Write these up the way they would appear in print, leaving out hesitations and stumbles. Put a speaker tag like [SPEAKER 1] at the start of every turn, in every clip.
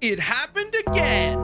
[SPEAKER 1] It happened again.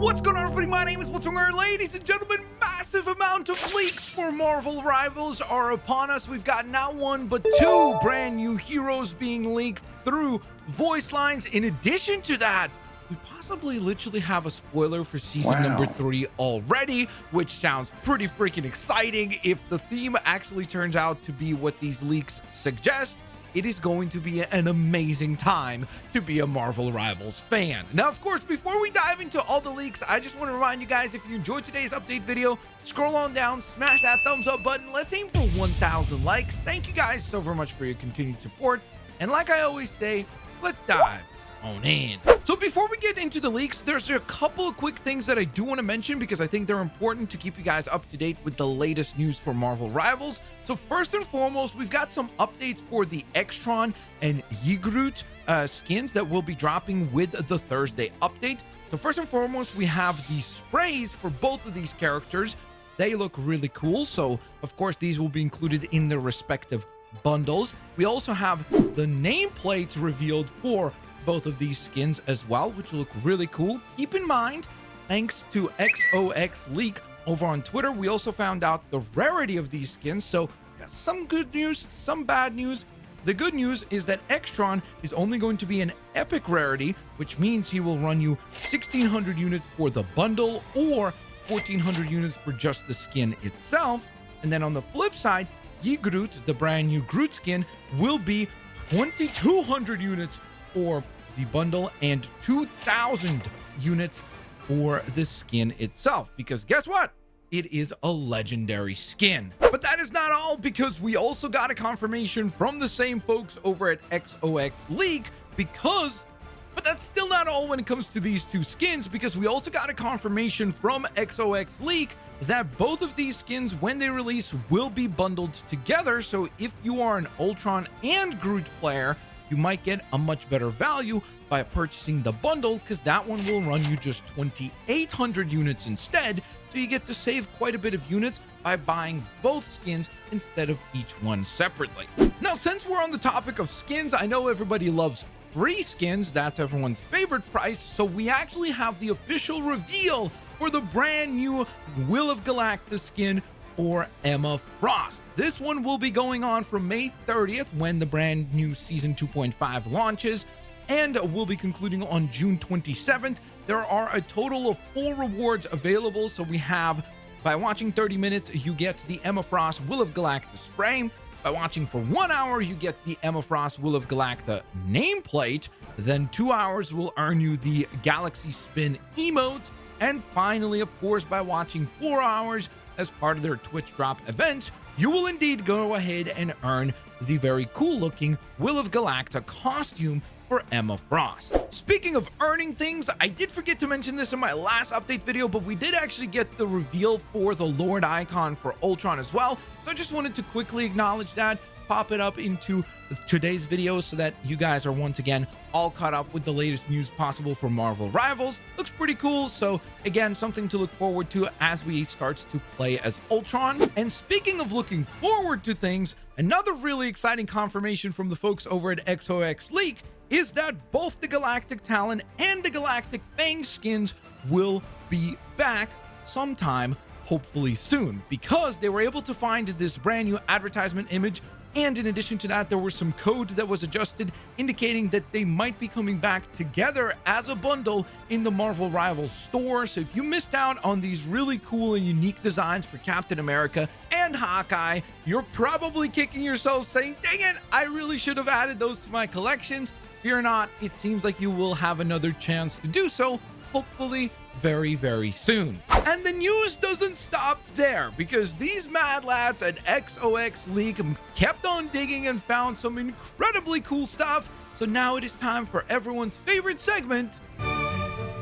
[SPEAKER 1] What's going on, everybody? My name is Blitzwinger. Ladies and gentlemen, massive amount of leaks for Marvel Rivals are upon us. We've got not one, but two brand new heroes being leaked through voice lines. In addition to that, we possibly literally have a spoiler for season number 3 already, which sounds pretty freaking exciting. If the theme actually turns out to be what these leaks suggest, it is going to be an amazing time to be a Marvel Rivals fan. Now, of course, before we dive into all the leaks, I just want to remind you guys, if you enjoyed today's update video, scroll on down, smash that thumbs up button. Let's aim for 1,000 likes. Thank you guys so very much for your continued support. And like I always say, let's dive on in. So before we get into the leaks, there's a couple of quick things that I do want to mention because I think they're important to keep you guys up to date with the latest news for Marvel Rivals. So first and foremost, we've got some updates for the X-Tron and Yggroot skins that will be dropping with the Thursday update. So first and foremost, we have the sprays for both of these characters. They look really cool. So of course, these will be included in their respective bundles. We also have the nameplates revealed for both of these skins as well, which look really cool. Keep in mind, thanks to XOX Leak over on Twitter, we also found out the rarity of these skins. So got some good news, some bad news. The good news is that X-Tron is only going to be an epic rarity, which means he will run you 1,600 units for the bundle or 1,400 units for just the skin itself. And then on the flip side, Yggroot, the brand new Groot skin, will be 2,200 units for the bundle and 2,000 units for the skin itself, because guess what? It is a legendary skin. But that is not all, because we also got a confirmation from the same folks over at XOX League, but that's still not all when it comes to these two skins, because we also got a confirmation from XOX League that both of these skins, when they release, will be bundled together. So if you are an Ultron and Groot player, you might get a much better value by purchasing the bundle, because that one will run you just 2,800 units instead. So you get to save quite a bit of units by buying both skins instead of each one separately. Now, since we're on the topic of skins, I know everybody loves free skins. That's everyone's favorite price. So we actually have the official reveal for the brand new Will of Galactus skin for Emma Frost. This one will be going on from May 30th when the brand new season 2.5 launches, and will be concluding on June 27th. There are a total of 4 rewards available. So we have, by watching 30 minutes, you get the Emma Frost Will of Galacta spray. By watching for 1 hour, you get the Emma Frost Will of Galacta nameplate. Then 2 hours will earn you the Galaxy Spin emotes. And finally, of course, by watching 4 hours as part of their Twitch drop event, you will indeed go ahead and earn the very cool looking Will of Galacta costume for Emma Frost. Speaking of earning things, I did forget to mention this in my last update video, but we did actually get the reveal for the Lord icon for Ultron as well. So I just wanted to quickly acknowledge that, pop it up into today's video so that you guys are once again all caught up with the latest news possible for Marvel Rivals. Looks pretty cool. So again, something to look forward to as we start to play as Ultron. And speaking of looking forward to things, another really exciting confirmation from the folks over at XOX League is that both the Galactic Talon and the Galactic Fang skins will be back sometime, hopefully soon, because they were able to find this brand new advertisement image. And in addition to that, there was some code that was adjusted indicating that they might be coming back together as a bundle in the Marvel Rivals store. So if you missed out on these really cool and unique designs for Captain America and Hawkeye, you're probably kicking yourself saying, dang it, I really should have added those to my collections. Fear not, it seems like you will have another chance to do so, hopefully very, very soon. And the news doesn't stop there, because these mad lads at XOX League kept on digging and found some incredibly cool stuff. So now it is time for everyone's favorite segment.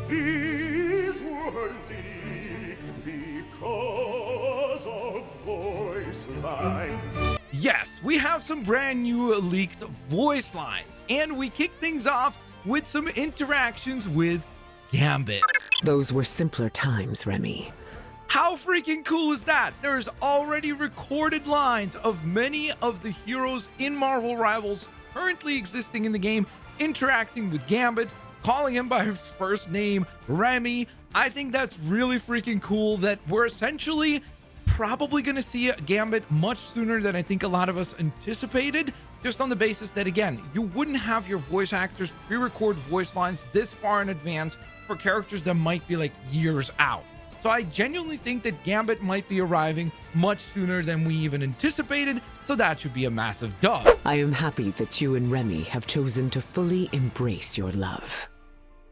[SPEAKER 2] These were leaked because of voice lines.
[SPEAKER 1] Yes, we have some brand new leaked voice lines, and we kick things off with some interactions with Gambit.
[SPEAKER 3] Those were simpler times, Remy.
[SPEAKER 1] How freaking cool is that? There's already recorded lines of many of the heroes in Marvel Rivals currently existing in the game interacting with Gambit, calling him by his first name, Remy. I think that's really freaking cool that we're essentially probably going to see Gambit much sooner than I think a lot of us anticipated, just on the basis that, again, you wouldn't have your voice actors pre-record voice lines this far in advance for characters that might be like years out. So I genuinely think that Gambit might be arriving much sooner than we even anticipated, so that should be a massive dub.
[SPEAKER 3] I am happy that you and Remy have chosen to fully embrace your love.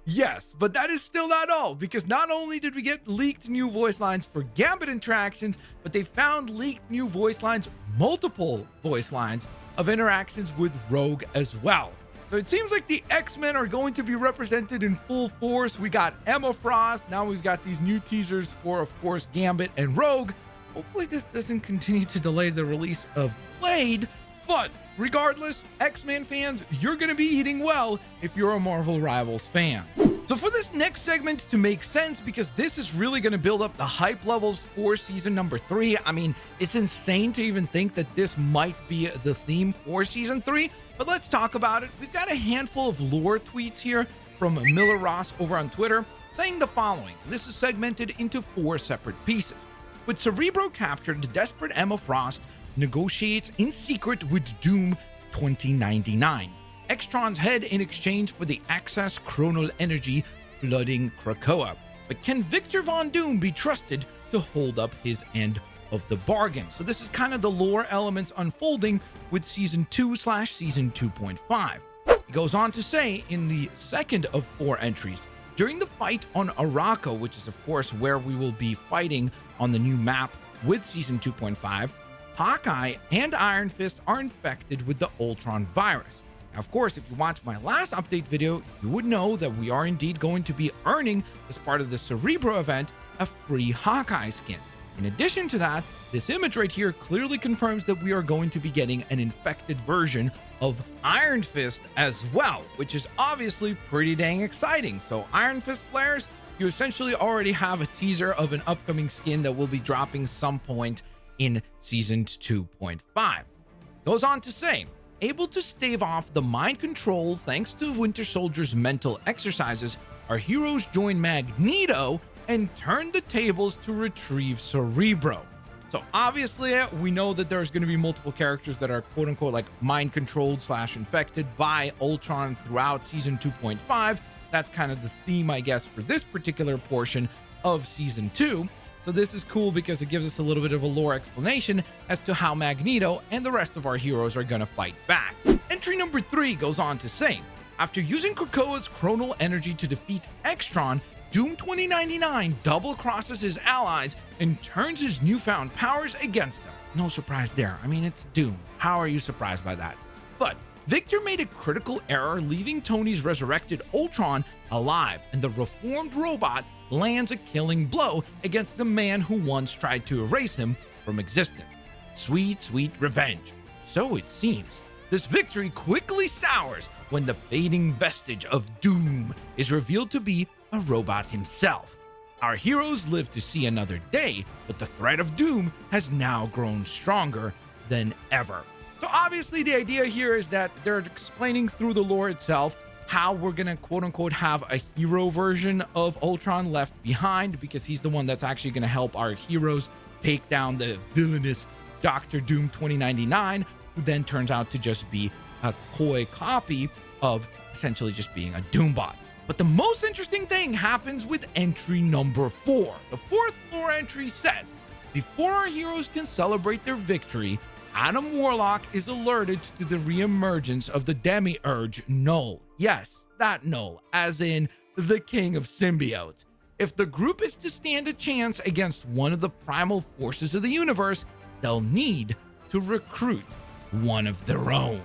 [SPEAKER 1] Yes, but that is still not all, because not only did we get leaked new voice lines for Gambit interactions, but they found leaked new voice lines, multiple voice lines, of interactions with Rogue as well. So it seems like the X-Men are going to be represented in full force. We got Emma Frost. Now we've got these new teasers for, of course, Gambit and Rogue. Hopefully this doesn't continue to delay the release of Blade. But regardless, X-Men fans, you're going to be eating well if you're a Marvel Rivals fan. So for this next segment to make sense, because this is really going to build up the hype levels for season number 3. I mean, it's insane to even think that this might be the theme for season 3. But let's talk about it. We've got a handful of lore tweets here from Miller Ross over on Twitter saying the following. This is segmented into 4 separate pieces. With Cerebro captured, the desperate Emma Frost negotiates in secret with Doom 2099. X-Tron's head in exchange for the access chronal energy flooding Krakoa. But can Victor Von Doom be trusted to hold up his end of the bargain? So this is kind of the lore elements unfolding with season 2/season 2.5. He goes on to say in the second of 4 entries, during the fight on Araco, which is of course where we will be fighting on the new map with season 2.5, Hawkeye and Iron Fist are infected with the Ultron virus. Now, of course, if you watched my last update video, you would know that we are indeed going to be earning, as part of the Cerebro event, a free Hawkeye skin. In addition to that, this image right here clearly confirms that we are going to be getting an infected version of Iron Fist as well, which is obviously pretty dang exciting. So Iron Fist players, you essentially already have a teaser of an upcoming skin that will be dropping some point in season 2.5. Goes on to say, able to stave off the mind control thanks to Winter Soldier's mental exercises, our heroes join Magneto and turn the tables to retrieve Cerebro. So obviously we know that there's going to be multiple characters that are quote unquote like mind controlled / infected by Ultron throughout season 2.5. That's kind of the theme, I guess, for this particular portion of season 2. So this is cool because it gives us a little bit of a lore explanation as to how Magneto and the rest of our heroes are going to fight back. Entry number 3 goes on to say, after using Krakoa's chronal energy to defeat X-Tron, Doom 2099 double crosses his allies and turns his newfound powers against them. No surprise there. I mean, it's Doom. How are you surprised by that? But Victor made a critical error, leaving Tony's resurrected Ultron alive, and the reformed robot lands a killing blow against the man who once tried to erase him from existence. Sweet, sweet revenge. So it seems. This victory quickly sours when the fading vestige of Doom is revealed to be a robot himself. Our heroes live to see another day, but the threat of Doom has now grown stronger than ever. So obviously the idea here is that they're explaining through the lore itself how we're gonna quote unquote have a hero version of Ultron left behind, because he's the one that's actually gonna help our heroes take down the villainous Dr. Doom 2099, who then turns out to just be a coy copy of essentially just being a Doombot. But the most interesting thing happens with entry number 4. The 4th lore entry says, before our heroes can celebrate their victory, Adam Warlock is alerted to the reemergence of the demiurge Null. Yes, that Null, as in the king of symbiotes. If the group is to stand a chance against one of the primal forces of the universe, they'll need to recruit one of their own.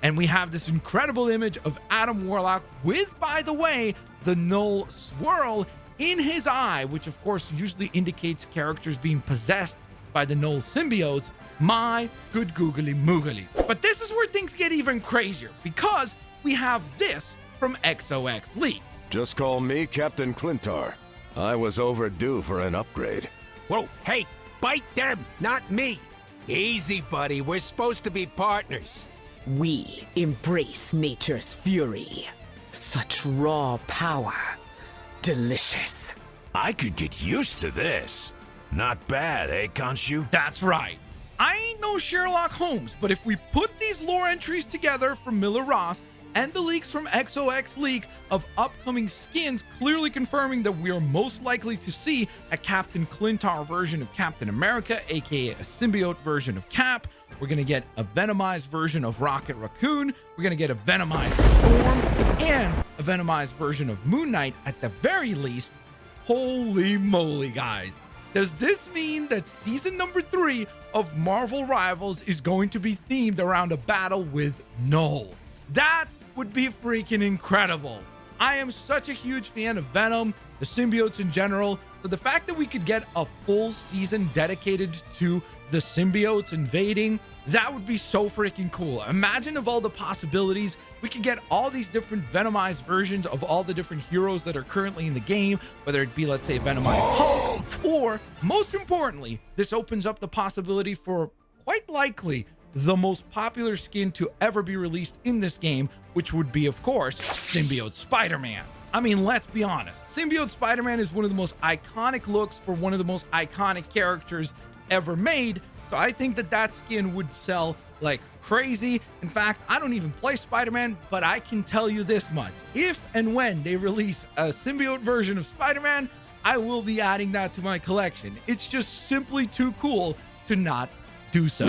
[SPEAKER 1] And we have this incredible image of Adam Warlock with, by the way, the Null swirl in his eye, which of course usually indicates characters being possessed by the Null symbiotes. My good googly moogly. But this is where things get even crazier, because we have this from XOX League.
[SPEAKER 4] Just call me Captain Clintar. I was overdue for an upgrade.
[SPEAKER 5] Whoa, hey, bite them, not me. Easy, buddy, we're supposed to be partners.
[SPEAKER 3] We embrace nature's fury. Such raw power. Delicious.
[SPEAKER 6] I could get used to this. Not bad, eh, Khonshu?
[SPEAKER 1] That's right. I ain't no Sherlock Holmes, but if we put these lore entries together from Miller Ross and the leaks from XOX Leak of upcoming skins clearly confirming that we are most likely to see a Captain Clintar version of Captain America, aka a symbiote version of Cap. We're gonna get a Venomized version of Rocket Raccoon. We're gonna get a Venomized Storm and a Venomized version of Moon Knight at the very least. Holy moly, guys. Does this mean that season number 3 of Marvel Rivals is going to be themed around a battle with Null? That would be freaking incredible. I am such a huge fan of Venom, the symbiotes in general, so the fact that we could get a full season dedicated to the symbiotes invading, that would be so freaking cool. Imagine of all the possibilities. We could get all these different Venomized versions of all the different heroes that are currently in the game, whether it be, let's say, Venomized Hulk, or most importantly, this opens up the possibility for quite likely the most popular skin to ever be released in this game, which would be, of course, Symbiote Spider-Man. I mean, let's be honest. Symbiote Spider-Man is one of the most iconic looks for one of the most iconic characters ever made. So I think that that skin would sell like crazy. In fact, I don't even play Spider-Man, but I can tell you this much. If and when they release a symbiote version of Spider-Man, I will be adding that to my collection. It's just simply too cool to not do so.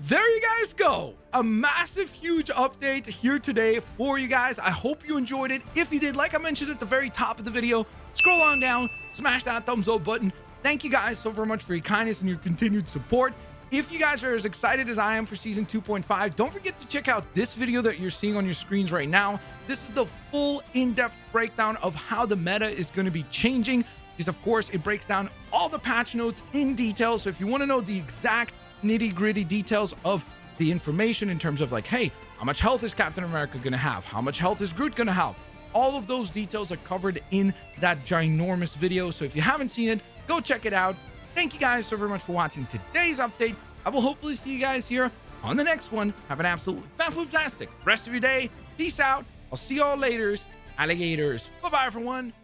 [SPEAKER 1] There you guys go. A massive, huge update here today for you guys. I hope you enjoyed it. If you did, like I mentioned at the very top of the video, scroll on down, smash that thumbs up button. Thank you guys so very much for your kindness and your continued support. If you guys are as excited as I am for season 2.5, don't forget to check out this video that you're seeing on your screens right now. This is the full in-depth breakdown of how the meta is going to be changing, because of course it breaks down all the patch notes in detail. So if you want to know the exact nitty-gritty details of the information in terms of like, hey, how much health is Captain America going to have? How much health is Groot going to have? All of those details are covered in that ginormous video. So if you haven't seen it, go check it out. Thank you guys so very much for watching today's update. I will hopefully see you guys here on the next one. Have an absolutely fantastic rest of your day. Peace out. I'll see y'all later, alligators. Bye-bye, everyone.